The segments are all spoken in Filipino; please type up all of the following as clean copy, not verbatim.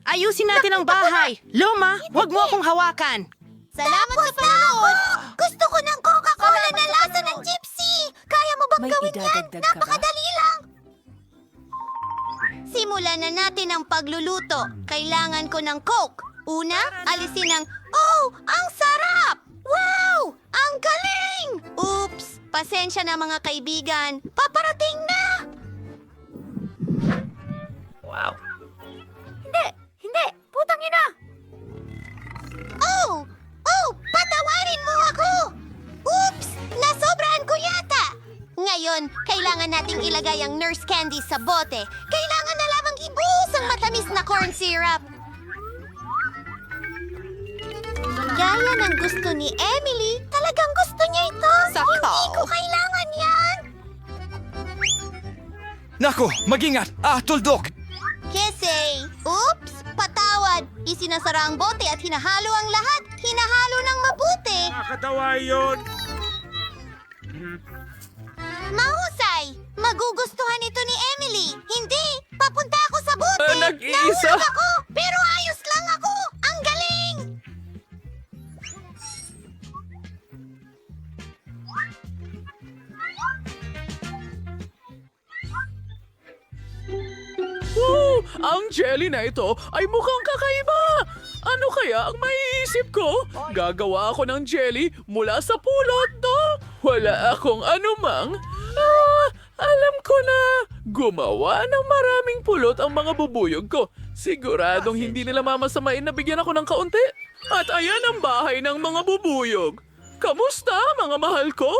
Ayusin natin ang bahay. Loma, huwag mo akong hawakan. Salamat sa panonood! Gusto ko ng Coca-Cola na lasa ng gypsy! Kaya mo bang May gawin yan? idadagdag ka ba? Napakadali lang! Simulan na natin ang pagluluto. Kailangan ko ng Coke. Una, alisin ang... Oh, ang sarap! Wow! Ang galing! Oops! Pasensya na mga kaibigan. Paparating na! Wow. Hindi! Putang ina! Oh! Oh! Patawarin mo ako! Oops! Nasobrahan ko yata! Ngayon, kailangan nating ilagay ang nurse candy sa bote. Kailangan na lamang ibuhos ang matamis na corn syrup. Gaya ng gusto ni Emily, talagang gusto niya ito. Hindi ko kailangan yan. Nako, mag-ingat! Tuldok! Kasi, oops, patawad. Isinasara ang bote at hinahalo ang lahat. Hinahalo ng mabuti. Nakakatawa yun! Mahusay! Magugustuhan ito ni Emily. Hindi! Papunta ako sa bote! Nag-iisa? Nahulog ako! Pero ayos lang ako! Ang galing! Ang jelly na ito ay mukhang kakaiba! Ano kaya ang maiisip ko? Gagawa ako ng jelly mula sa pulot, no? Wala akong anumang... alam ko na! Gumawa ng maraming pulot ang mga bubuyog ko. Siguradong hindi nila mamasamain na bigyan ako ng kaunti. At ayan ang bahay ng mga bubuyog. Kamusta, mga mahal ko?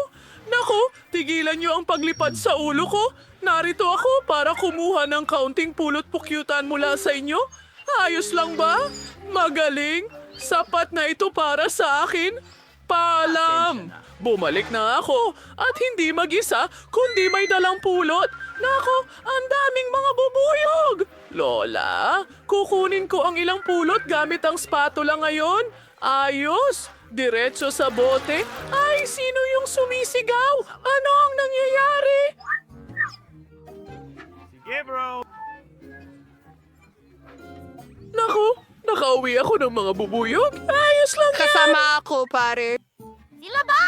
Naku, tigilan niyo ang paglipad sa ulo ko. Narito ako para kumuha ng kaunting pulot pukyutan mula sa inyo. Ayos lang ba? Magaling? Sapat na ito para sa akin? Paalam! Bumalik na ako at hindi mag-isa kundi may dalang pulot. Nako, ang daming mga bubuyog! Lola, kukunin ko ang ilang pulot gamit ang spatula ngayon. Ayos! Diretso sa bote. Ay, sino yung sumisigaw? Ano ang nangyayari? Sige, bro! Naku, nakauwi ako ng mga bubuyog. Ayos lang yan. Kasama ako, pare. Sila ba?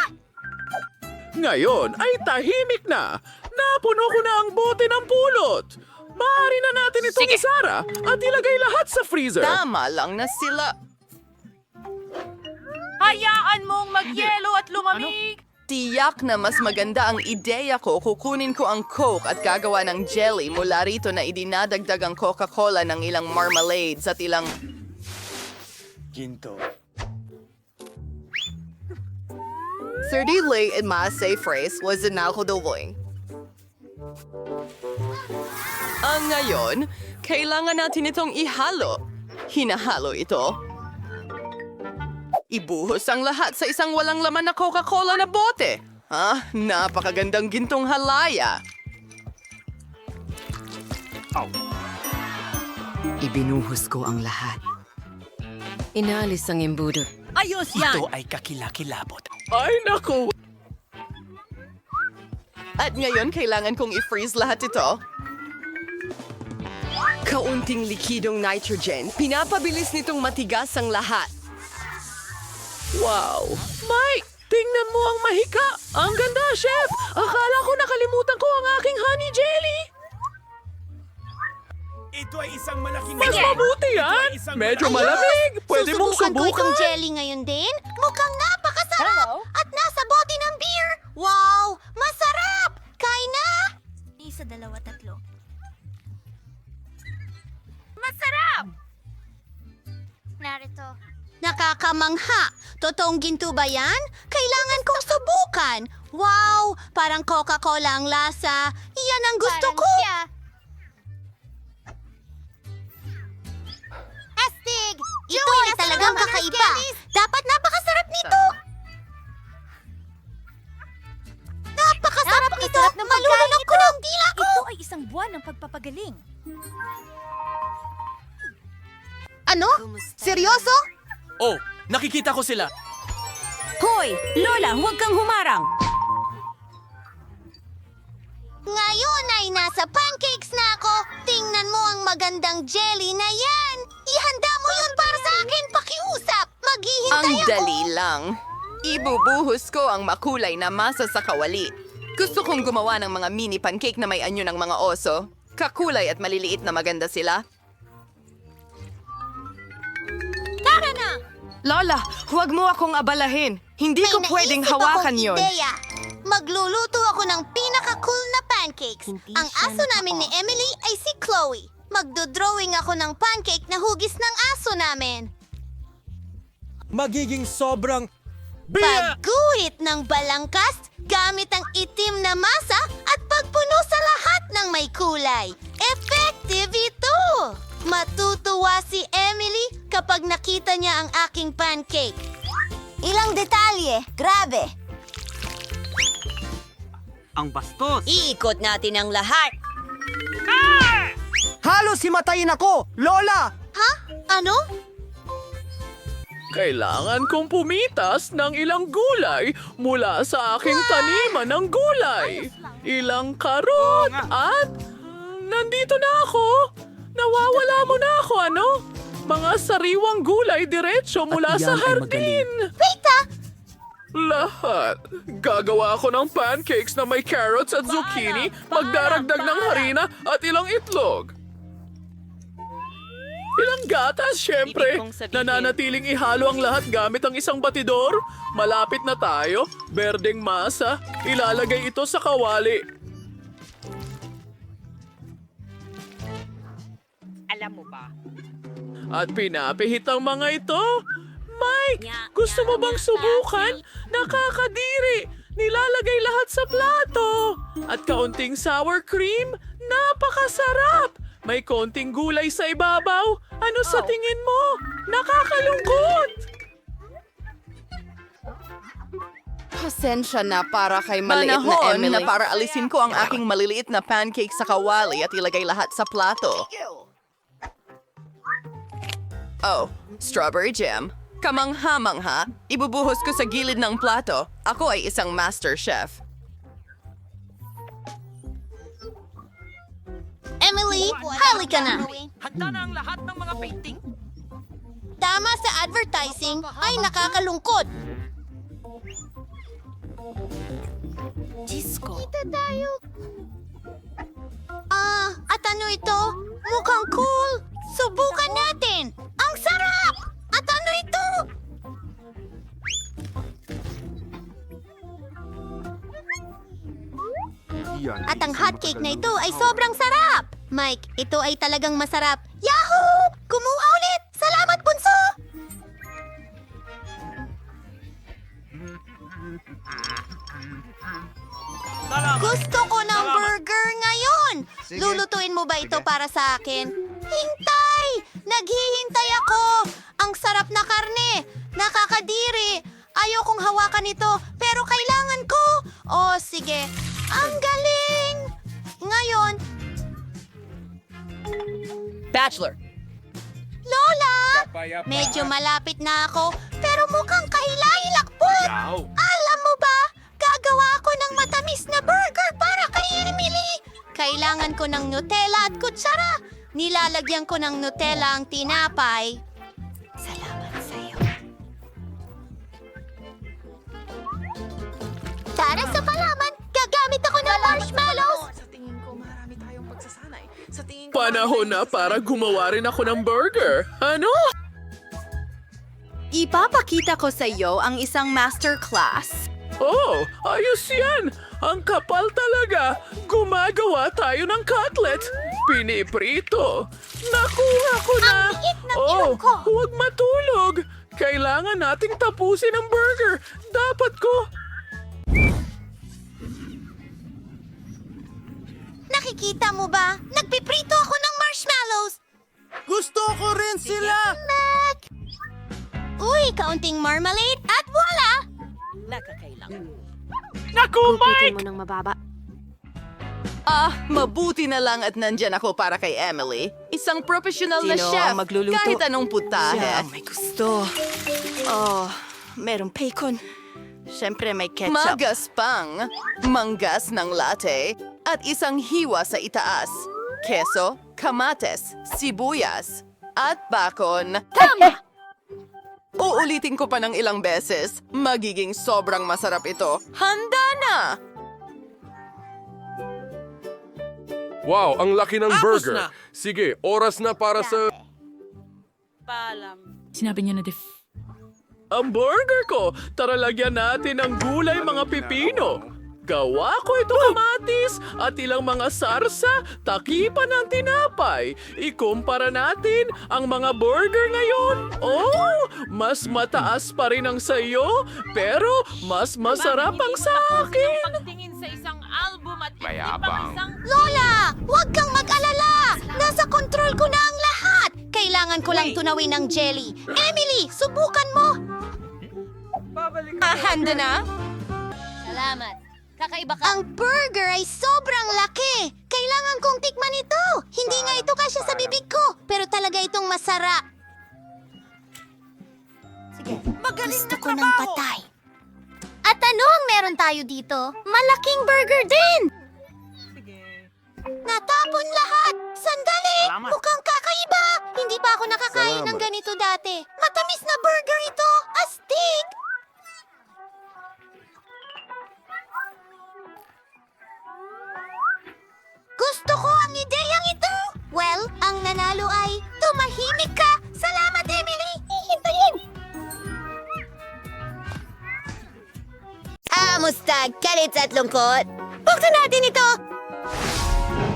Ngayon ay tahimik na. Napuno ko na ang bote ng pulot. Maaari na natin itong isara at ilagay lahat sa freezer. Tama lang na sila. Hayaan mong magyelo at lumamig! Tiyak na mas maganda ang ideya ko. Kukunin ko ang Coke at gagawa ng jelly mula rito na idinadagdag ang Coca-Cola ng ilang marmalades at ilang... Ginto. 30 late in my safe race was an alcodoling. Ang ngayon, kailangan natin itong ihalo. Hinahalo ito. Ibuhos ang lahat sa isang walang laman na Coca-Cola na bote. Napakagandang gintong halaya. Ibinuhos ko ang lahat. Inaalis ang embudo. Ayos yan! Ito ay kakilakilabot. Ay, naku. At ngayon, kailangan kong i-freeze lahat ito. Kaunting likidong nitrogen, pinapabilis nitong matigas ang lahat. Wow! Mike, tingnan mo ang mahika. Ang ganda, chef. Akala ko nakalimutan ko ang aking honey jelly. Ito ay isang malaking... Mas mabuti yan. Medyo malamig. Pwede mong Susubukan ko itong subukan. jelly ngayon din. Mukhang napakasarap! At nasa bote ng beer! Wow! Masarap! Kain na! Isa, dalawa, tatlo. Masarap! Narito. Nakakamangha! Totoong ginto ba yan? Kailangan kong subukan! Wow! Parang Coca-Cola ang lasa. Yan ang gusto ko! Astig! Ito ay talagang kakaiba. Dapat napakasarap nito. Napakasarap nito. Malulunok ko ng dila ko. Ito ay isang buwan ng pagpapagaling. Ano? Seryoso? Oh, nakikita ko sila. Hoy! Lola, huwag kang humarang! Ngayon ay nasa pancakes na ako. Tingnan mo ang magandang jelly na yan. Ihanda Dali lang. Ibubuhos ko ang makulay na masa sa kawali. Gusto kong gumawa ng mga mini pancake na may anyo ng mga oso. Kakulay at maliliit na maganda sila. Tara na! Lola, huwag mo akong abalahin. Hindi ko pwedeng naisip hawakan akong yon. ideya. Magluluto ako ng pinaka-cool na pancakes. Ang aso namin ni Emily ay si Chloe. Magdodrawing ako ng pancake na hugis ng aso namin. Magiging sobrang... Biya! Pagguhit ng balangkas gamit ang itim na masa at pagpuno sa lahat ng may kulay. Effective ito! Matutuwa si Emily kapag nakita niya ang aking pancake. Ilang detalye, grabe! Ang bastos. Iikot natin ang lahat. Halos himatayin ako! Lola! Ha? Ano? Kailangan kong pumitas ng ilang gulay mula sa aking taniman ng gulay. Ilang karot at nandito na ako. Nawawala mo na ako, ano? Mga sariwang gulay diretso mula sa hardin. Wait ah! Lahat. Gagawa ako ng pancakes na may carrots at zucchini, magdaragdag ng harina at ilang itlog. Ilang gatas, syempre. Nananatiling ihalo ang lahat gamit ang isang batidor. Malapit na tayo. Berdeng masa. Ilalagay ito sa kawali. Alam mo ba? At pinapihit ang mga ito. Mike, gusto mo bang subukan? Nakakadiri. Nilalagay lahat sa plato. At kaunting sour cream. Napakasarap. May konting gulay sa ibabaw. Ano sa tingin mo? Nakakalungkot! Pasensya na para kay maliit na Panahon Emily. na para alisin ko ang aking maliliit na pancake sa kawali at ilagay lahat sa plato. Oh, strawberry jam. Kamangha-mangha. Ibubuhos ko sa gilid ng plato. Ako ay isang master chef. Emily, halika na. Handa na ang lahat ng mga painting. Tama sa advertising ay nakakalungkot. Disco. Kita tayo. At ano ito? Mukhang cool. Subukan natin. Ang sarap! At ano ito? At ang hotcake na ito ay sobrang sarap! Mike, ito ay talagang masarap. Yahoo! Kumuha ulit! Salamat, bunso! Gusto ko ng burger ngayon! Lulutuin mo ba ito para sa akin? Hintay! Naghihintay ako! Ang sarap na karne! Nakakadiri! Ayokong hawakan ito, pero kailangan ko! Oh, sige. Ang galing! Ngayon... Bachelor. Lola! Medyo malapit na ako, pero mukhang kahilahilakbot! Alam mo ba, gagawa ako ng matamis na burger para kay Emily! Kailangan ko ng Nutella at kutsara. Nilalagyan ko ng Nutella ang tinapay. Salamat sa'yo. Para sa palaman, gagamit ako ng marshmallows! Panahon na para gumawa rin ako ng burger. Ano? Ipapakita ko sa iyo ang isang masterclass. Oh, ayos yan! Ang kapal talaga! Gumagawa tayo ng cutlet! Piniprito! Nakuha ko na! Ang liit ng Oh, ilong ko! huwag matulog! Kailangan nating tapusin ang burger! Dapat ko! Nakikita mo ba? Nagpiprito ako ng marshmallows! Gusto ko rin sila! Uy, kaunting marmalade at voila! Gugutin mo ng mababa. Mabuti na lang at nandyan ako para kay Emily. Isang professional na Sino chef. ang magluluto? Kahit anong putahe. Siya ang may gusto. Oh, merong bacon. Siyempre may ketchup. Magaspang, manggas ng latte, at isang hiwa sa itaas. Keso, kamates, sibuyas, at bakon. Uulitin ko pa ng ilang beses. Magiging sobrang masarap ito. Handa na! Wow, ang laki ng Tapos burger. na. Sige, oras na para sa... Sinabi niya na Ang burger ko! Tara lagyan natin ng gulay mga pipino. Gawa ko ito kamatis at ilang mga sarsa, takipan ng tinapay. Ikumpara natin ang mga burger ngayon. Oh, mas mataas pa rin ang sayo, pero mas masarap ang sa akin. Pagtingin sa isang album at Mayabang. Lola, huwag kang mag-alala! Nasa kontrol ko na ang lahat! Kailangan ko lang tunawin ng jelly. Emily, subukan mo! Handa na? Salamat. Kakaiba ka. Ang burger ay sobrang laki. Kailangan kong tikman ito. Hindi nga ito kasya sa bibig ko, pero talaga itong masarap. Sige, gusto ko ng patay. At ano ang meron tayo dito? Malaking burger din! Natapon lahat! Sandali! Salamat. Mukhang kakaiba! Hindi pa ako nakakain ng ganito dati. Matamis na burger ito! Astig! Gusto ko ang ideyang ito! Well, ang nanalo ay tumahimik ka! Salamat, Emily! Hihintayin! Mustag, kalit at lungkot. Buksan natin ito!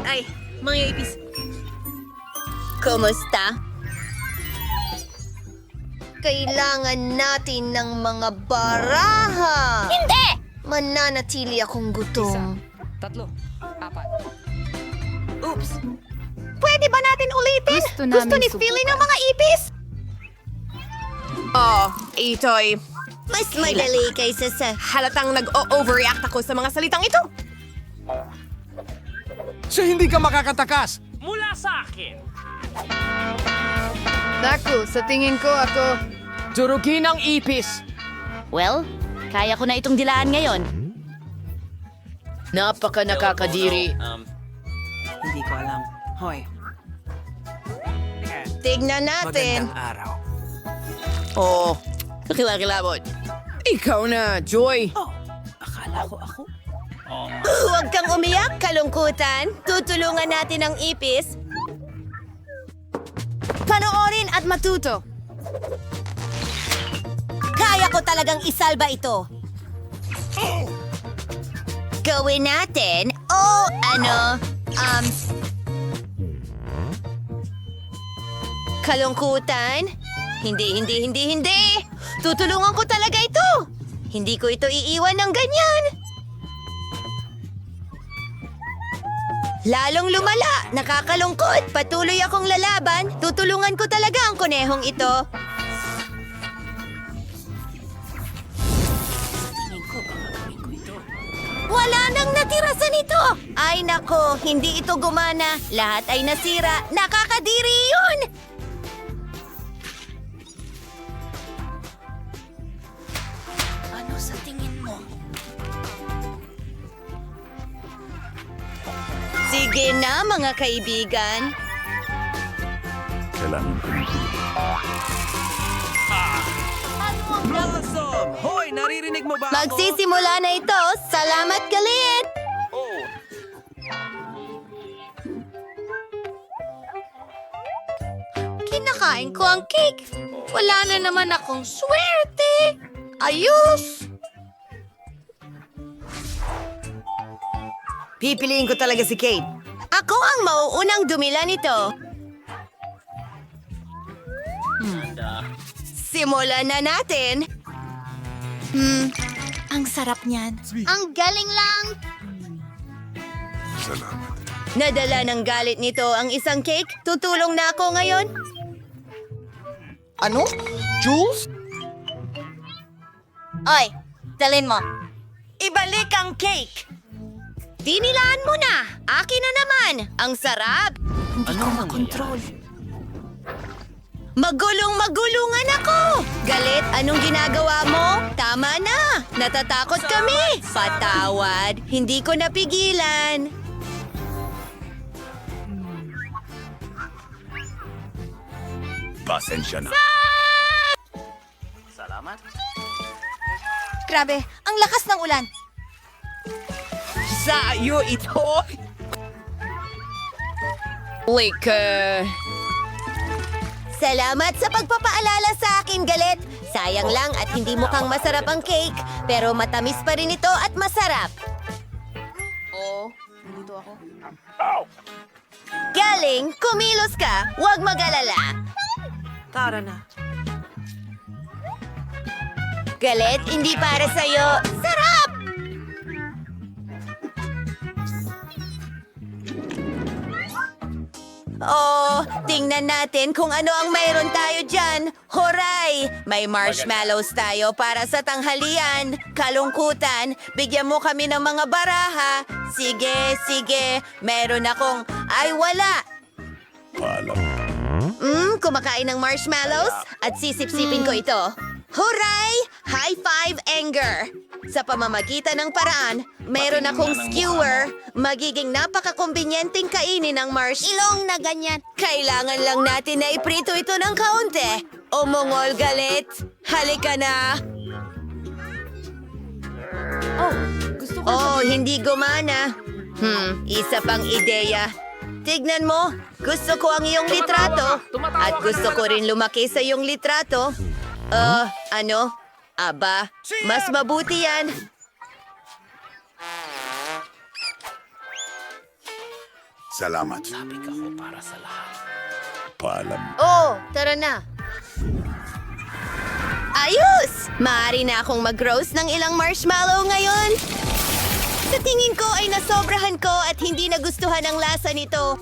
Ay, mga ipis. Kumusta? Kailangan natin ng mga baraha! Hindi! Mananatili akong gutom. 3, 4. Oops! Pwede ba natin ulitin? Gusto ni Philly ng mga ipis? Oh, ito'y Mas madali kaysa sa... halatang nag-overreact ako sa mga salitang ito. Siya hindi ka makakatakas. Mula sa akin. Naku, sa tingin ko ako... Durugin ang ipis. Well, kaya ko na itong dilaan ngayon. Napaka nakakadiri. Hindi ko alam. Hoy. Tignan natin. Magandang araw. Oh, kakilakilabot. Ikaw na, Joy. Akala ko ako. Huwag kang umiyak, kalungkutan. Tutulungan natin ang ipis. Panoorin at matuto. Kaya ko talagang isalba ito. Gawin natin. Kalungkutan? Hindi. Tutulungan ko talaga ito. Hindi ko ito iiwan ng ganyan. Lalong lumala, nakakalungkot. Patuloy akong lalaban. Tutulungan ko talaga ang kunehong ito. Wala nang natira sa nito. Ay nako, hindi ito gumana. Lahat ay nasira. Nakakadiri yun. Ano sa tingin mo? Sige na, mga kaibigan. Awesome! Hoy, naririnig mo ba ako? Magsisimula na ito. Salamat, Galit! Kinakain ko ang cake. Wala na naman akong swerte. Ayos! Pipiliin ko talaga si Kate. Ako ang mauunang dumila nito. Simulan na natin. Ang sarap niyan. Ang galing lang. Nadala ng galit nito ang isang cake. Tutulong na ako ngayon. Ano? Jules? Oy, dalin mo. Ibalik ang cake. Dinilaan mo na. Akin na naman. Ang sarap. Hindi ko makontrol. Magulong-magulungan ako! Galit, anong ginagawa mo? Tama na! Natatakot kami! Patawad, hindi ko napigilan. Pasensya na. Grabe, ang lakas ng ulan. Sa'yo ito! Salamat sa pagpapaalala sa akin, Galit. Sayang lang at hindi mukhang masarap ang cake, pero matamis pa rin ito at masarap. Galing, kumilos ka, huwag mag-alala. Tara na. Galit, hindi para sa'yo. Sarap! Oh, tingnan natin kung ano ang mayroon tayo dyan. Horay! May marshmallows tayo para sa tanghalian. Kalungkutan, bigyan mo kami ng mga baraha. Sige, sige. Meron akong... Ay, wala! Kumakain ng marshmallows at sisip-sipin ko ito. Huray! High five, Anger! Sa pamamagitan ng paraan, meron akong skewer. Magiging napakakumbinyenteng kainin ng ilong na ganyan. Kailangan lang natin na iprito ito ng kaunti. O Mongol Galit, halika na! Oh, hindi gumana. Isa pang ideya. Tignan mo, gusto ko ang iyong litrato. At gusto ko rin lumaki sa iyong litrato. Ano? Aba, mas mabuti yan. Salamat. Sabi ka ko para sa lahat. Paalam. Oh, tara na. Ayos! Maaari na akong mag-roast ng ilang marshmallow ngayon. Sa tingin ko ay nasobrahan ko at hindi nagustuhan ang lasa nito.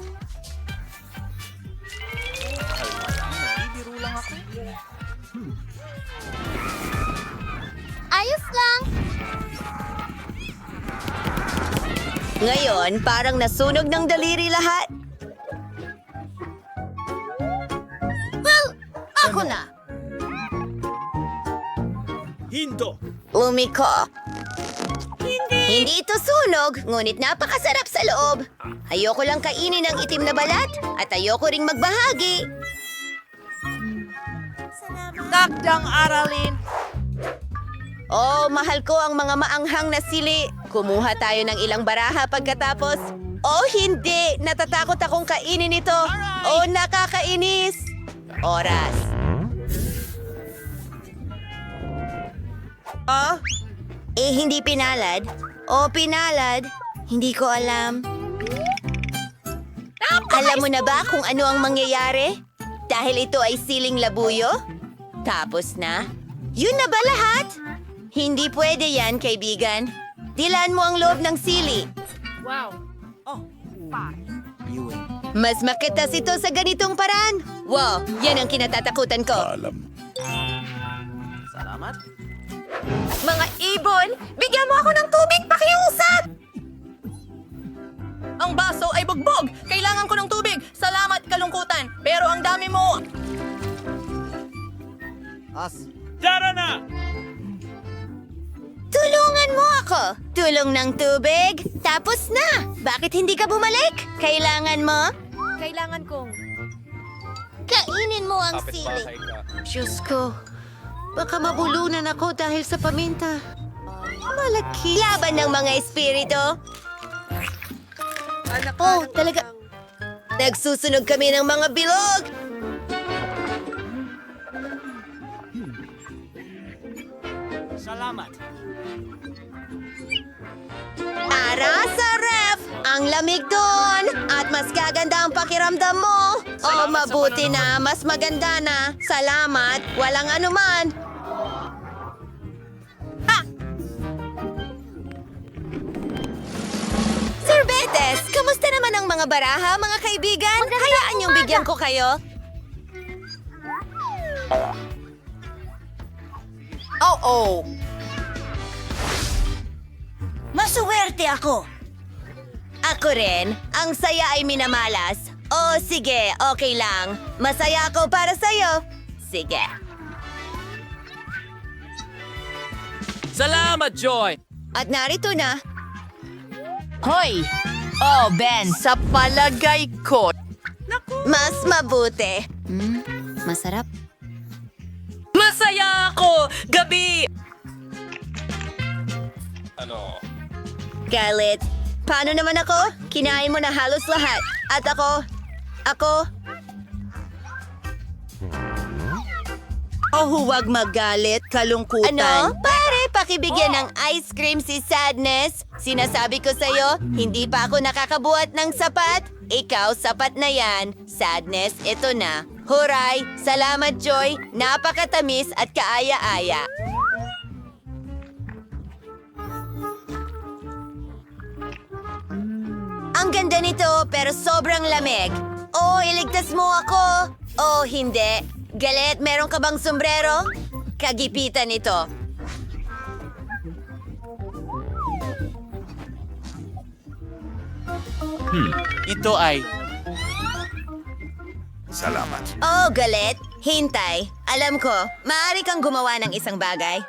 Ayos lang. Ngayon, parang nasunog ng daliri lahat. Well, ako na. Hindo! Umiko. Hindi ito sunog, ngunit napakasarap sa loob. Ayoko lang kainin ang itim na balat at ayoko ring magbahagi. Takdang aralin. Oh, mahal ko ang mga maanghang na sili. Kumuha tayo ng ilang baraha pagkatapos. Oh, hindi! Natatakot akong kainin ito. Oh, nakakainis! Oras. Hindi pinalad. O pinalad. Hindi ko alam. Alam mo na ba kung ano ang mangyayari? Dahil ito ay siling labuyo? Tapos na? Yun na ba lahat? Hindi pwede yan, kaibigan. Dilaan mo ang loob ng sili. Mas makitas ito sa ganitong paraan. Wow, yan ang kinatatakutan ko. Paalam. Salamat. Mga ibon, bigyan mo ako ng tubig pakiusap! Ang baso ay bugbog. Kailangan ko ng tubig. Salamat, kalungkutan. Pero ang dami mo. Tara na! Tulungan mo ako! Tulong ng tubig, tapos na! Bakit hindi ka bumalik? Kailangan mo? Kailangan kong... Kainin mo ang sili. Diyos ko, baka mabulunan ako dahil sa paminta. Malaki. Laban ng mga espiritu. Oh, talaga. Nagsusunog kami ng mga bilog. Salamat. Para sa ref! Ang lamig doon! At mas gaganda ang pakiramdam mo! Oh, mabuti na! Mas maganda na! Salamat! Walang anuman! Sir Betes, kamusta naman ang mga baraha, mga kaibigan? Hayaan niyong bigyan ko kayo. Oh. Masuwerte ako! Ako rin. Ang saya ay minamalas. Oh, sige. Okay lang. Masaya ako para sa'yo. Sige. Salamat, Joy! At narito na. Hoy! Oh, Ben! Sa palagay ko. Mas mabuti. Masarap. Masaya ako! Gabi! Galit. Paano naman ako? Kinain mo na halos lahat. At ako... Oh, huwag magalit, kalungkutan. Ano? Pare, pakibigyan ng ice cream si Sadness. Sinasabi ko sa'yo, hindi pa ako nakakabuhat ng sapat. Ikaw, sapat na yan. Sadness, ito na. Huray! Salamat, Joy! Napakatamis at kaaya-aya. Ang ganda nito, pero sobrang lamig. Oh, iligtas mo ako! Oh, hindi. Galit, meron ka bang sombrero? Kagipitan ito. Ito ay... Salamat. Oh, galit. Hintay. Alam ko, maaari kang gumawa ng isang bagay.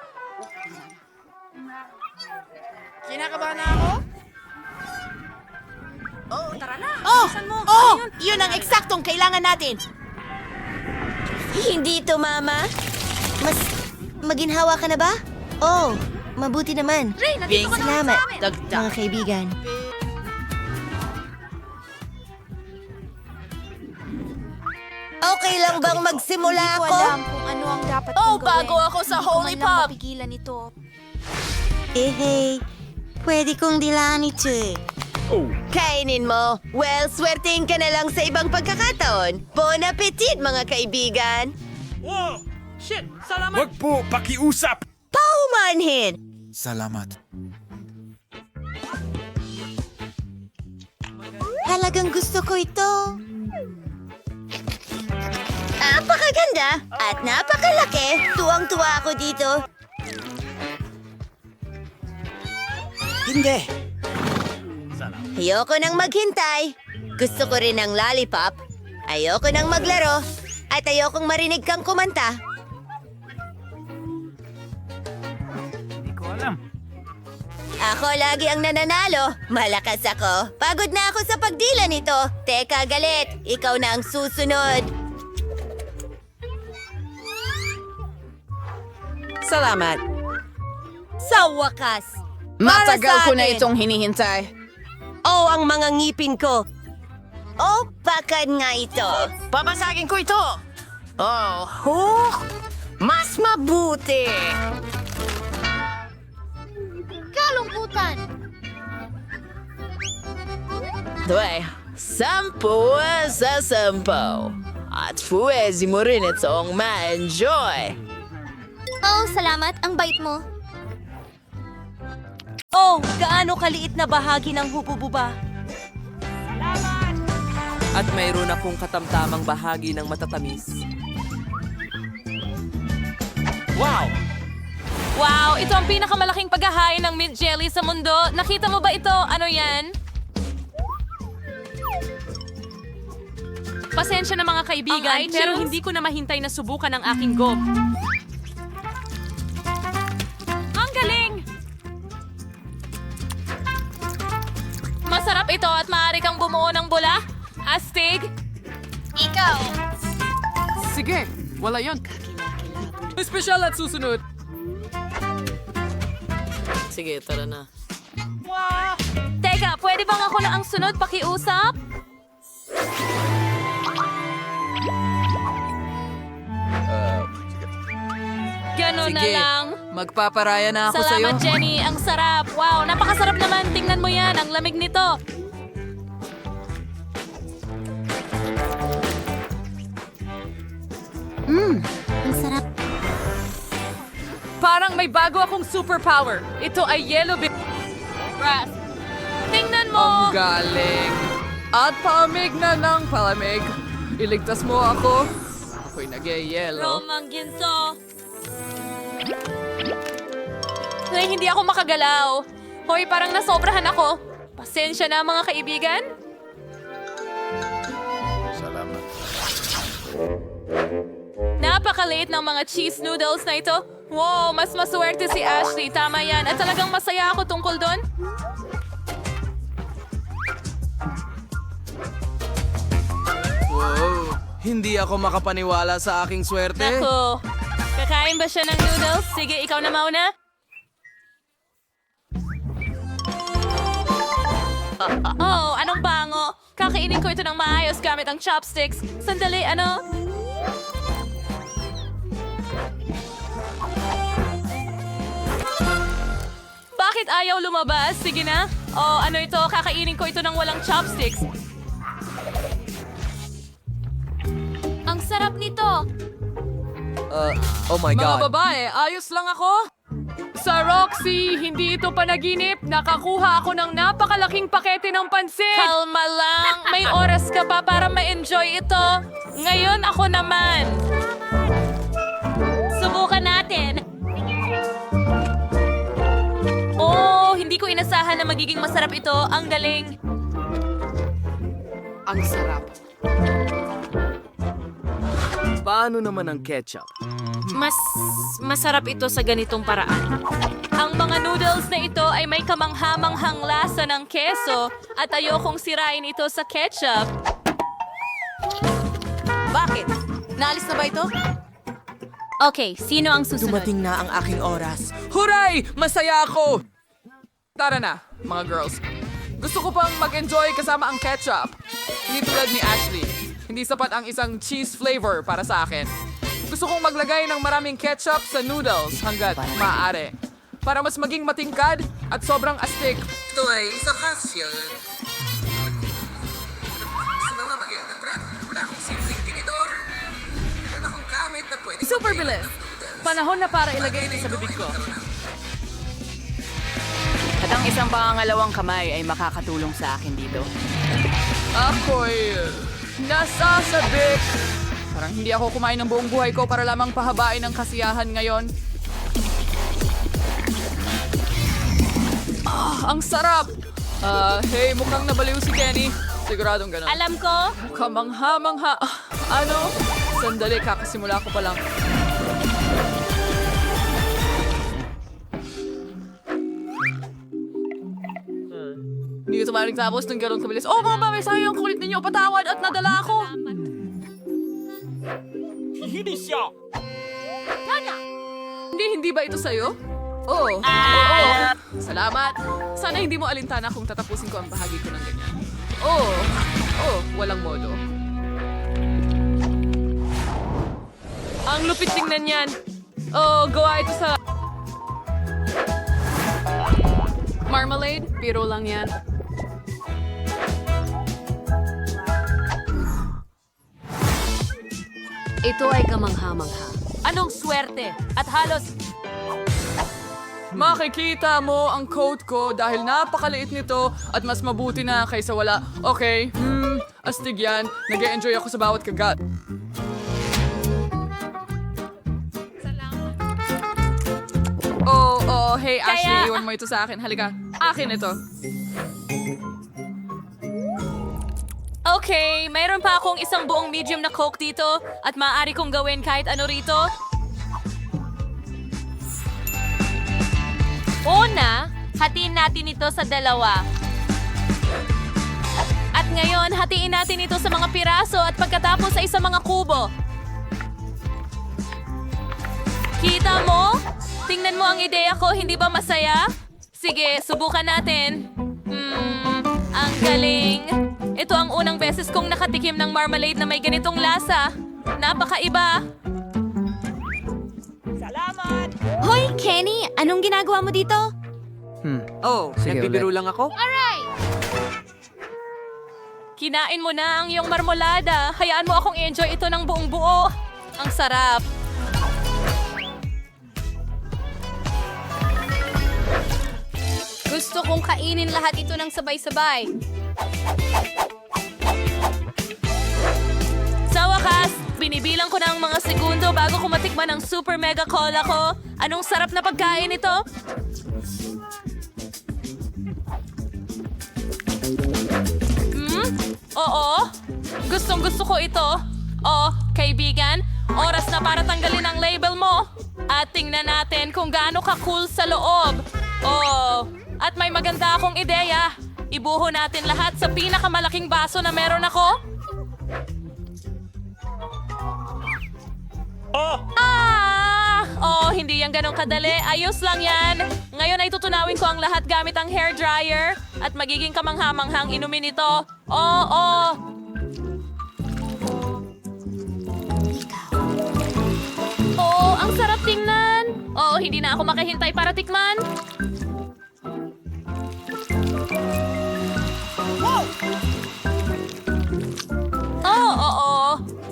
Kinakabahan na ako? Yun ang eksaktong kailangan natin. Hindi ito, Mama. Mas maginhawa ka na ba? Oh, mabuti naman. Salamat, mga kaibigan. Okay lang bang magsimula ako? kung ano ang dapat Oh, kong gawin. bago ako sa Hindi ko Holy man lang Pop. mapigilan ito. Hey, pwede kong dilaan ito eh. Kainin mo. Well, swertein ka na lang sa ibang pagkakataon. Bon appetit, mga kaibigan. Wow! Shit! Salamat! Wag po, pakiusap! Paumanhin! Salamat. Talagang gusto ko ito. Napakaganda at napakalaki. Tuwang-tuwa ako dito. Hindi. Ayoko nang maghintay. Gusto ko rin ng lollipop. Ayoko nang maglaro. At ayokong marinig kang kumanta. Hindi ko alam. Ako lagi ang nananalo. Malakas ako. Pagod na ako sa pagdila nito. Teka, galit. Ikaw na ang susunod. Salamat. Sa wakas. Matagal ko na itong hinihintay. Oh, ang mga ngipin ko. Oh, bakad nga ito. Babasagin ko ito! Oh, mas mabuti! Kalungkutan! Dwe, 10 sa 10. At pwede mo rin itong ma-enjoy. Oh, salamat. Ang bait mo. Oh, gaano kaliit na bahagi ng hubububa. At mayroon akong katamtamang bahagi ng matatamis. Wow! Wow, ito ang pinakamalaking paghahain ng mint jelly sa mundo. Nakita mo ba ito? Ano yan? Pasensya na mga kaibigan, pero hindi ko na mahintay na subukan ang aking gob. Ang galing! Masarap ito at maaari kang bumuo ng bula. Astig? Ikaw! Sige, wala yon. Espesyal at susunod. Sige, tara na. Teka, pwede bang ako na ang sunod pakiusap? Ganon na Sige, lang. magpaparaya na ako sa'yo. Salamat, Jenny. Ang sarap. Wow, napakasarap naman. Tingnan mo yan. Ang lamig nito. Ang sarap. Parang may bago akong superpower. Ito ay yellow grass. Tingnan mo! Ang galing. At palamig na ng palamig. Iligtas mo ako. Ako'y nag-yellow. Romang ginto. Ay, hindi ako makagalaw. Hoy, parang nasobrahan ako. Pasensya na mga kaibigan. Salamat. Napakaliit ng mga cheese noodles na ito. Wow, mas maswerte si Ashley. Tama yan. At talagang masaya ako tungkol doon. Wow! Hindi ako makapaniwala sa aking swerte. Naku, kakain ba siya ng noodles? Sige, ikaw na mauna. Oh, anong bango? Kakainin ko ito ng maayos gamit ang chopsticks. Sandali, ano? Bakit ayaw lumabas? Sige na. Oh, ano ito? Kakainin ko ito ng walang chopsticks. Ang sarap nito. Oh my Mga God. babae, ayos lang ako. Sa Roxy, hindi ito panaginip. Nakakuha ako ng napakalaking pakete ng pansit. Kalma lang. May oras ka pa para ma-enjoy ito. Ngayon ako naman. Subukan natin. Oh, hindi ko inasahan na magiging masarap ito. Ang galing. Ang sarap. Paano naman ang ketchup? Mas masarap ito sa ganitong paraan. Ang mga noodles na ito ay may kamanghamanghang lasa ng keso at ayokong sirain ito sa ketchup. Bakit? Naalis na ba ito? Okay, sino ang susunod? Dumating na ang aking oras. Huray! Masaya ako! Tara na, mga girls. Gusto ko pang mag-enjoy kasama ang ketchup. Hindi tulad ni Ashley. Hindi sapat ang isang cheese flavor para sa akin. Gusto kong maglagay ng maraming ketchup sa noodles hanggat maaari. Para mas maging matingkad at sobrang astig. Ito ay isa kasya. Super bilis. Panahon na para ilagay ito sa bibig ko. At ang isang pangangalawang kamay ay makakatulong sa akin dito. Ako'y nasasabik. Parang hindi ako kumain ng buong buhay ko para lamang pahabain ang kasiyahan ngayon. Ang sarap! Hey, mukhang nabaliw si Kenny. Siguradong ganun. Alam ko. Mukhang mangha-mangha. Ano? Sandali, kakasimula ko pa lang. Hindi ito maaaring tapos ng ganun kabilis. Oh, mga babay, sayang ang kulit ninyo. Patawad at nadala ako. Hindi ba ito sa'yo? Oo. Oo. Salamat. Sana hindi mo alintana kung tatapusin ko ang bahagi ko ng ganyan. Oo. Oo, walang modo. Ang lupit tingnan yan. Oh, gawa ito sa... Marmalade? Biro lang yan. Ito ay kamangha-mangha. Anong swerte? At halos... Makikita mo ang coat ko dahil napakaliit nito at mas mabuti na kaysa wala. Okay, astig yan. Nag-e-enjoy ako sa bawat kagat. Oh, hey Ashley, iwan mo ito sa akin. Halika, akin ito. Okay, mayroon pa akong isang buong medium na Coke dito at maaari kong gawin kahit ano rito. Una, hatiin natin ito sa dalawa. At ngayon, hatiin natin ito sa mga piraso at pagkatapos ay sa mga kubo. Kita mo? Tingnan mo ang ideya ko, hindi ba masaya? Sige, subukan natin. Ang galing. Ito ang unang beses kong nakatikim ng marmalade na may ganitong lasa. Napakaiba. Hoy, Kenny! Anong ginagawa mo dito? Oh, nagbibiro lang ako? Kinain mo na ang iyong marmolada. Hayaan mo akong enjoy ito ng buong buo. Ang sarap. Gusto kong kainin lahat ito ng sabay-sabay. Sa wakas, binibilang ko na ang mga segundo bago ko matikman ang super mega cola ko. Anong sarap na pagkain ito? Oo. Gustong gusto ko ito. Oh, kaibigan, oras na para tanggalin ang label mo. At tingnan natin kung gaano ka-cool sa loob. Oh, at may maganda akong ideya. Ibuho natin lahat sa pinakamalaking baso na meron ako. Oh, hindi yan ganong kadali. Ayos lang yan. Ngayon ay tutunawin ko ang lahat gamit ang hair dryer at magiging kamangha-manghang inumin ito. Oo. Oo, ang sarap tingnan. Oo, hindi na ako makahintay para tikman. Oo.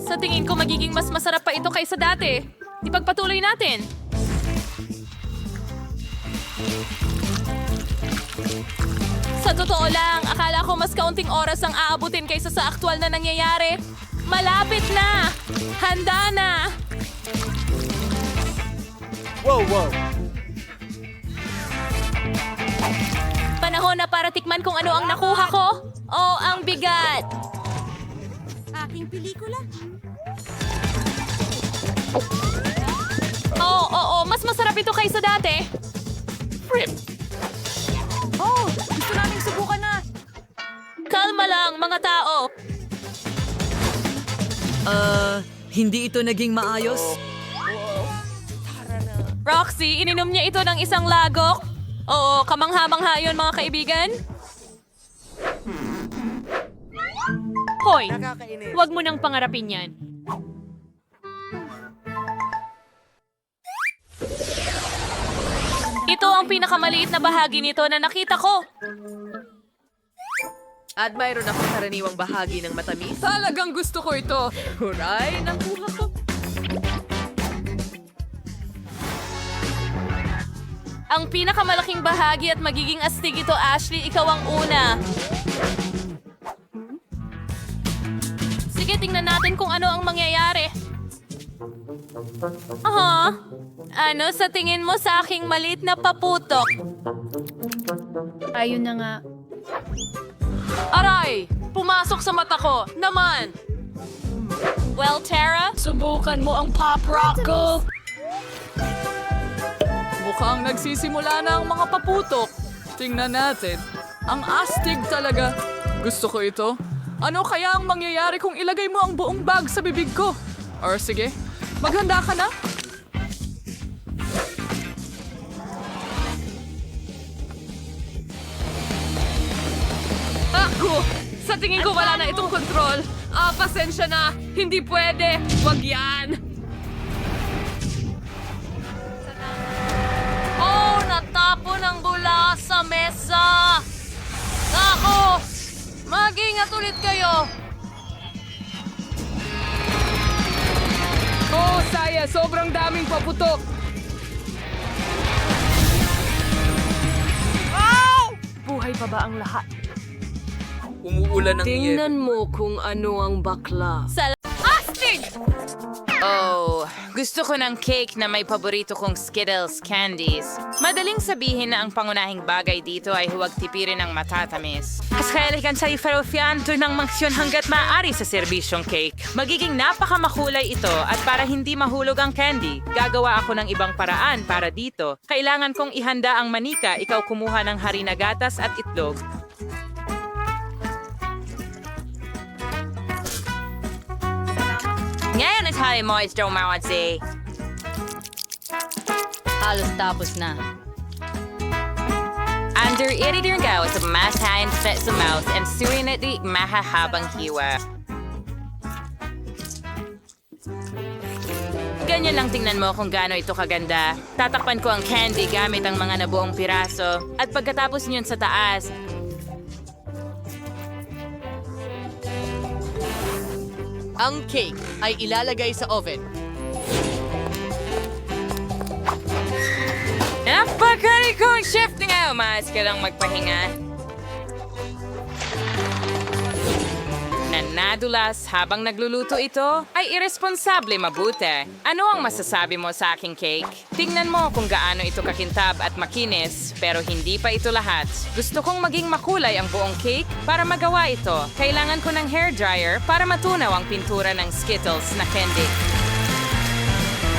Sa tingin ko magiging mas masarap pa ito kaysa dati. Ipagpatuloy natin. Sa totoo lang, akala ko mas kaunting oras ang aabutin kaysa sa aktwal na nangyayari. Malapit na! Handa na! Wow. Panahon na para tikman kung ano ang nakuha ko. Oh, ang bigat! Aking pelikula. Oo, mas masarap ito kaysa dati. Oh, gusto naming subukan na. Kalma lang, mga tao. Hindi ito naging maayos? Roxy, ininom niya ito ng isang lagok. Oo, kamangha-mangha yun, mga kaibigan. Hoy, wag mo nang pangarapin yan. Ito ang pinakamaliit na bahagi nito na nakita ko. At mayroon akong karaniwang bahagi ng matamis. Talagang gusto ko ito. Huray, nakuha ko. Ang pinakamalaking bahagi at magiging astig ito, Ashley. Ikaw ang una. Sige, tingnan natin kung ano ang mangyayari. Aha. Ano sa tingin mo sa aking maliit na paputok? Ayun na nga. Aray! Pumasok sa mata ko! Naman! Well, Tara? Subukan mo ang pop rock ko. Mukhang nagsisimula na ang mga paputok. Tingnan natin. Ang astig talaga. Gusto ko ito. Ano kaya ang mangyayari kung ilagay mo ang buong bag sa bibig ko? Or sige, maghanda ka na. Ako! Sa tingin ko wala na itong kontrol. Pasensya na. Hindi pwede. Wag yan. Oh, natapon ang bula sa mesa. Ako! Mag-ingat ulit kayo. Oh, saya, sobrang daming paputok. Buhay pa ba ang lahat? Umuulan ng Tingnan mo kung ano ang bakla. Astig! Oh, gusto ko ng cake na may paborito kong Skittles candies. Madaling sabihin na ang pangunahing bagay dito ay huwag tipirin ng matatamis. Mas kailigan sa ifarofian doon ng mangsyon hanggat maaari sa serbisyong cake. Magiging napakamakulay ito at para hindi mahulog ang candy, gagawa ako ng ibang paraan para dito. Kailangan kong ihanda ang manika, ikaw kumuha ng harina gatas at itlog. Ngayon ay tayo mo is Mawadzi. Halos tapos na. Under iridirgaw sa masahin sa mouth and surin at di mahahabang hiwa. Ganyan lang tingnan mo kung gaano ito kaganda. Tatakpan ko ang candy gamit ang mga nabuong piraso. At pagkatapos niyon sa taas, Ang cake ay ilalagay sa oven. napakalikong chef nga! Umaas ka lang magpahinga. Nadulas habang nagluluto ito ay irresponsable mabuti. Ano ang masasabi mo sa aking cake? Tingnan mo kung gaano ito kakintab at makinis, pero hindi pa ito lahat. Gusto kong maging makulay ang buong cake. Para magawa ito, kailangan ko ng hairdryer para matunaw ang pintura ng Skittles na candy.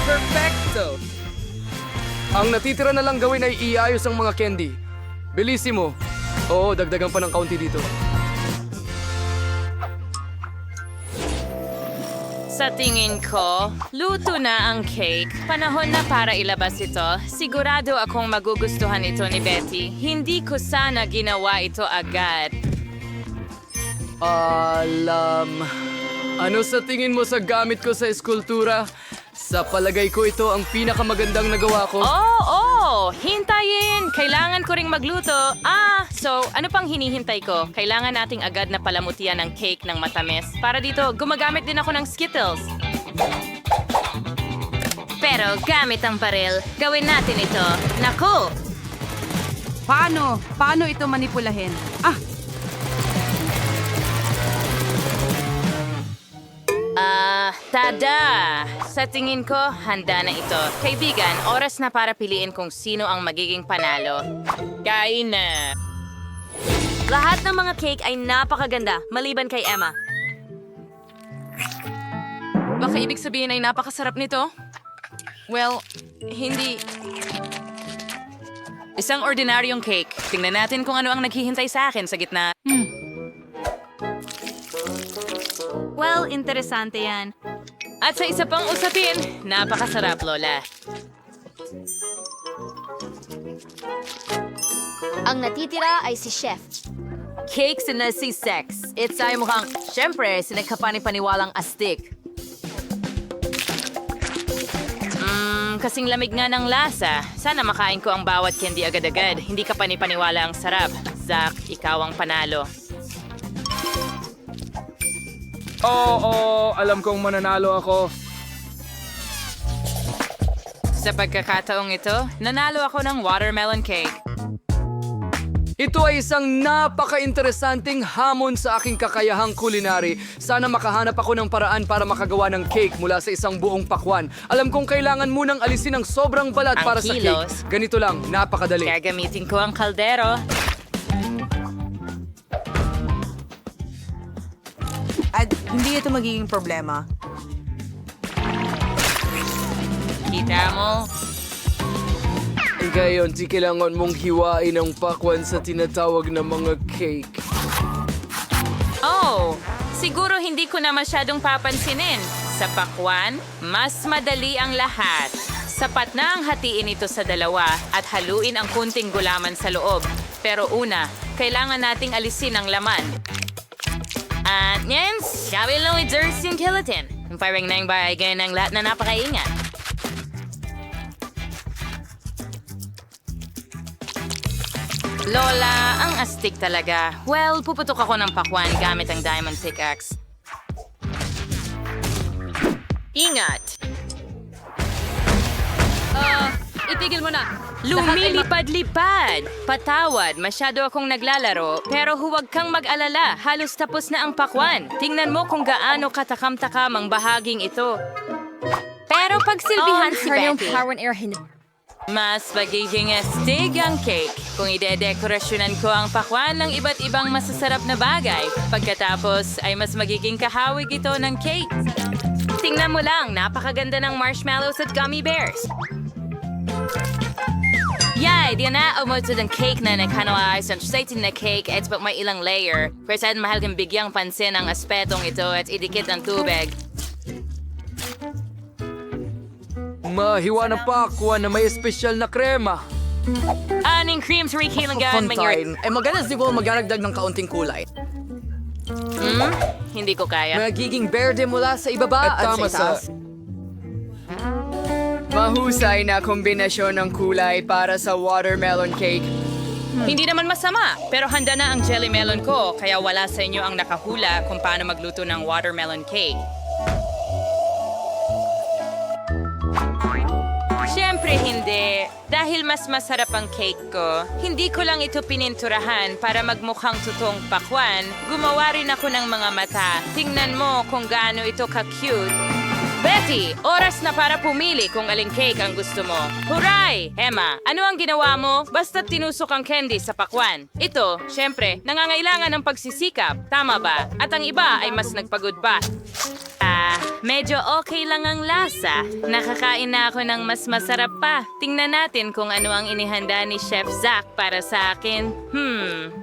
Perfecto! Ang natitira na lang gawin ay iayos ang mga candy. Bilisimo. Oo, dagdagan pa ng kaunti dito. Sa tingin ko, luto na ang cake. Panahon na para ilabas ito. Sigurado akong magugustuhan ito ni Betty. Hindi ko sana ginawa ito agad. Ano sa tingin mo sa gamit ko sa eskultura? Sa palagay ko ito ang pinakamagandang nagawa ko. Hintayin! Kailangan ko ring magluto. So ano pang hinihintay ko? Kailangan nating agad na palamutian ng cake ng matamis. Para dito, gumagamit din ako ng Skittles. Pero gamit ang baril, gawin natin ito. Naku! Paano ito manipulahin? Tada! Sa tingin ko, handa na ito. Kaibigan, oras na para piliin kung sino ang magiging panalo. Kain na! Lahat ng mga cake ay napakaganda, maliban kay Emma. Baka ibig sabihin ay napakasarap nito? Well, hindi. Isang ordinaryong cake. Tingnan natin kung ano ang naghihintay sa akin sa gitna. Well, interesante yan. At sa isa pang usapin, napakasarap, Lola. Ang natitira ay si Chef. Cakes na si Sex. It's ay mukhang, syempre, sinagkapani-paniwalang astig. Kasing lamig nga ng lasa. Sana makain ko ang bawat candy agad-agad. Hindi ka panipaniwala ang sarap. Zach, ikaw ang panalo. Alam kong mananalo ako. Sa pagkakataong ito, nanalo ako ng watermelon cake. Ito ay isang napaka-interesanting hamon sa aking kakayahang kulinary. Sana makahanap ako ng paraan para makagawa ng cake mula sa isang buong pakwan. Alam kong kailangan munang alisin ang sobrang balat Ang para sa kilos. cake. Ganito lang, napakadali. Gagamitin ko ang kaldero. At hindi ito magiging problema. Kita mo? Ngayon, di kailangan mong hiwain ang pakwan sa tinatawag na mga cake. Siguro hindi ko na masyadong papansinin. Sa pakwan, mas madali ang lahat. Sapat na ang hatiin ito sa dalawa at haluin ang kunting gulaman sa loob. Pero una, kailangan nating alisin ang laman. At yan, sabi lang with Dirty and Killatin. Ang parang na yung bagay ng lahat na napakaingat. Lola, ang astig talaga. Well, puputok ako ng pakwan gamit ang diamond pickaxe. Ingat! Itigil mo na. Lumilipad-lipad! Patawad, masyado akong naglalaro. Pero huwag kang mag-alala, halos tapos na ang pakwan. Tingnan mo kung gaano katakam-takam ang bahaging ito. Pero pagsilbihan si Betty. Mas magiging astig ang cake kung ide-dekorasyonan ko ang pakwan ng iba't ibang masasarap na bagay. Pagkatapos ay mas magiging kahawig ito ng cake. Tingnan mo lang, napakaganda ng marshmallows at gummy bears. Yay! Di na umutod ang cake na nagkanawaayos ang exciting na cake at pag may ilang layer. Pero saan mahal kang bigyang pansin ang aspetong ito at idikit ang tubig. Mahiwa na pakwan na may espesyal na krema. Aning cream to rekailangan mangyari. Maganda siguro magdaragdag ng kaunting kulay. Hindi ko kaya. Magiging berde mula sa ibaba At tama sa itaas. Mahusay na kombinasyon ng kulay para sa watermelon cake. Hindi naman masama, pero handa na ang jelly melon ko, kaya wala sa inyo ang nakahula kung paano magluto ng watermelon cake. Siyempre hindi. Dahil mas masarap ang cake ko, hindi ko lang ito pininturahan para magmukhang totoong pakwan. Gumawa rin ako ng mga mata. Tingnan mo kung gaano ito ka-cute. Patty, oras na para pumili kung aling cake ang gusto mo. Huray! Emma, ano ang ginawa mo? Basta't tinusok ang candy sa pakwan. Ito, syempre, nangangailangan ng pagsisikap. Tama ba? At ang iba ay mas nagpagod pa. Medyo okay lang ang lasa. Nakakain na ako ng mas masarap pa. Tingnan natin kung ano ang inihanda ni Chef Zach para sa akin.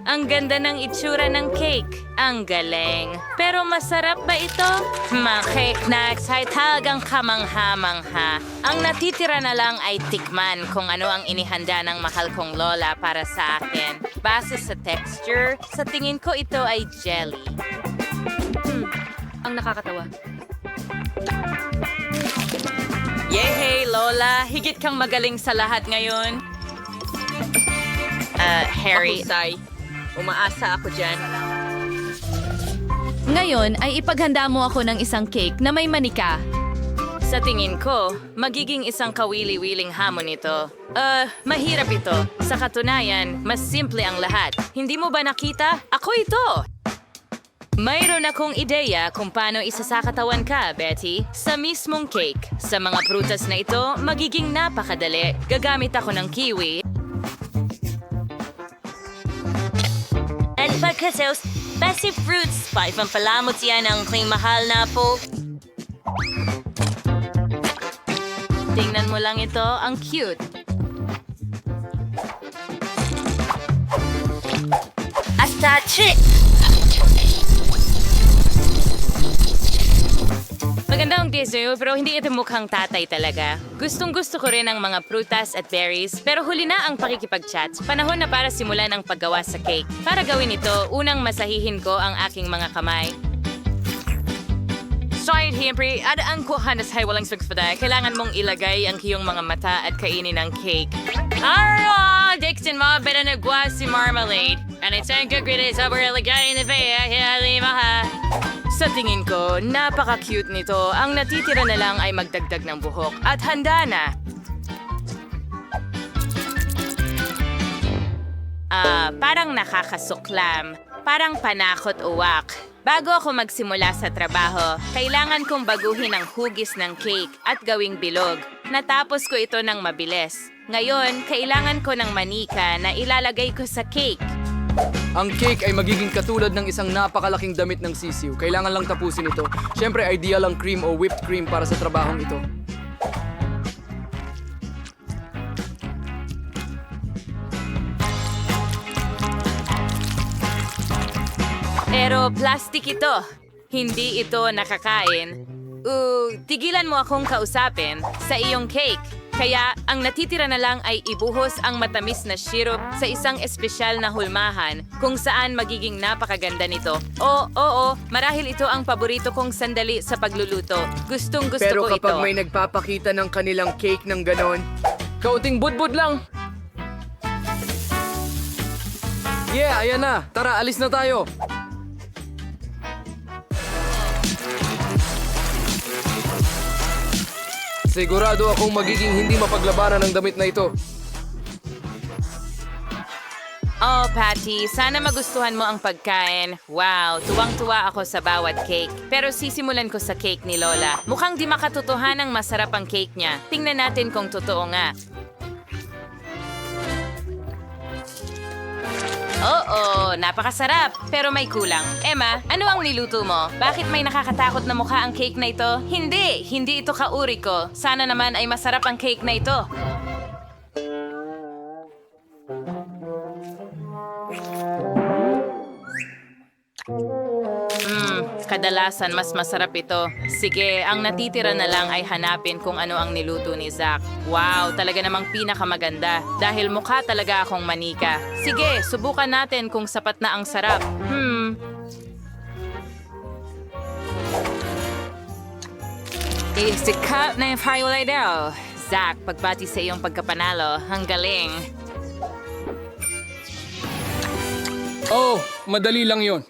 Ang ganda ng itsura ng cake. Ang galing. Pero masarap ba ito? Mga cake na ay talagang kamangha-mangha. Ang natitira na lang ay tikman kung ano ang inihanda ng mahal kong lola para sa akin. Base sa texture, sa tingin ko ito ay jelly. Ang nakakatawa. Yehey, Lola! Higit kang magaling sa lahat ngayon. Harry. Umaasa ako dyan. Ngayon ay ipaghanda mo ako ng isang cake na may manika. Sa tingin ko, magiging isang kawili-wiling hamon ito. Mahirap ito. Sa katunayan, mas simple ang lahat. Hindi mo ba nakita? Ako ito! Mayroon akong ideya kung paano isasakatawan ka, Betty. Sa mismong cake. Sa mga prutas na ito, magiging napakadali. Gagamit ako ng kiwi. At pagkasaos, basi fruits. Paipampalamot yan ang aking mahal na po. Tingnan mo lang ito, ang cute. Hasta chick! Maganda ang dessert pero hindi ito mukhang tatay talaga. Gustong-gusto ko rin ang mga prutas at berries pero huli na ang pakikipag-chat. Panahon na para simulan ang paggawa sa cake. Para gawin ito, unang masahihin ko ang aking mga kamay. Sorry, Hempri, adaan ko hanas hay walang sugspada. Kailangan mong ilagay ang iyong mga mata at kainin ang cake. Arro! Dixon mo, beda nagwa si marmalade. And it's a good grid sa ilagay na ha. Sa tingin ko, napaka-cute nito. Ang natitira na lang ay magdagdag ng buhok. At handa na! Parang nakakasuklam. Parang panakot-uwak. Bago ako magsimula sa trabaho, kailangan kong baguhin ang hugis ng cake at gawing bilog. Natapos ko ito ng mabilis. Ngayon, kailangan ko ng manika na ilalagay ko sa cake. Ang cake ay magiging katulad ng isang napakalaking damit ng sisiw. Kailangan lang tapusin ito. Siyempre, ideal ang cream o whipped cream para sa trabahong ito. Pero plastic ito. Hindi ito nakakain. Tigilan mo akong kausapin sa iyong cake. Kaya ang natitira na lang ay ibuhos ang matamis na syrup sa isang espesyal na hulmahan kung saan magiging napakaganda nito. Oo, marahil ito ang paborito kong sandali sa pagluluto. Gustong-gusto Pero ko ito. kapag may nagpapakita ng kanilang cake ng ganon, kaunting budbud lang. Yeah, ayan na. Tara, alis na tayo. Sigurado akong magiging hindi mapaglabanan ang damit na ito. Oh, Patty, sana magustuhan mo ang pagkain. Wow, tuwang-tuwa ako sa bawat cake. Pero sisimulan ko sa cake ni Lola. Mukhang di makatotohanang masarap ang cake niya. Tingnan natin kung totoo nga. Oo, napakasarap. Pero may kulang. Emma, ano ang niluto mo? Bakit may nakakatakot na mukha ang cake na ito? Hindi ito kauri ko. Sana naman ay masarap ang cake na ito. Kadalasan mas masarap ito. Sige, ang natitira na lang ay hanapin kung ano ang niluto ni Zach. Wow, talaga namang pinakamaganda. Dahil mukha talaga akong manika. Sige, subukan natin kung sapat na ang sarap. Isikap na yung highlight daw. Zach, pagbati sa iyong pagkapanalo. Ang galing. Oh, madali lang yon.